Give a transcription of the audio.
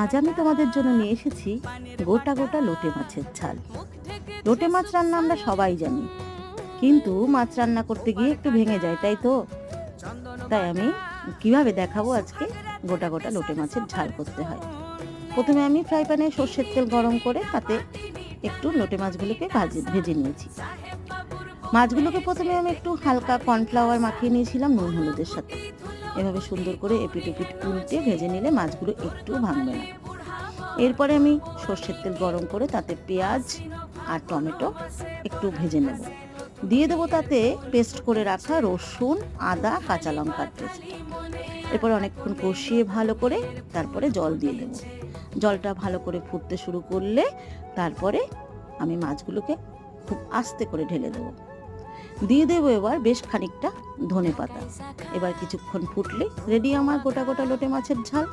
আজ আমি তোমাদের জন্য নিয়ে এসেছি গোটা গোটা লোটে মাছের ঝাল। লোটে মাছ রান্না আমরা সবাই জানি, কিন্তু মাছ রান্না করতে গিয়ে একটু ভেঙে যায়, তাই তো। তাই আমি কিভাবে দেখাবো আজকে গোটা গোটা লোটে মাছের ঝাল করতে হয়। প্রথমে আমি ফ্রাই প্যানে সর্ষের তেল গরম করে তাতে একটু লোটে মাছগুলোকে ভেজে নিয়েছি। মাছগুলোকে প্রথমে আমি একটু হালকা কর্নফ্লাওয়ার মাখিয়ে নিয়েছিলাম নুন হলুদের সাথে। এভাবে সুন্দর করে এপিট ওপিট উল্টে ভেজে নিলে মাছগুলো একটু ভাঙবে না। এরপরে আমি সর্ষের তেল গরম করে তাতে পেঁয়াজ আর টমেটো একটু ভেজে নেব। দিয়ে দেবো তাতে পেস্ট করে রাখা রসুন, আদা, কাঁচা লঙ্কার পেস্ট। এরপর অনেকক্ষণ কষিয়ে ভালো করে তারপরে জল দিয়ে দেবো। জলটা ভালো করে ফুটতে শুরু করলে তারপরে আমি মাছগুলোকে খুব আস্তে করে ঢেলে দেবো। দিয়ে দেবো এবার বেশ খানিকটা ধনেপাতা। এবার কিছুক্ষণ ফুটলে রেডি আমার গোটা গোটা লোটে মাছের ঝাল।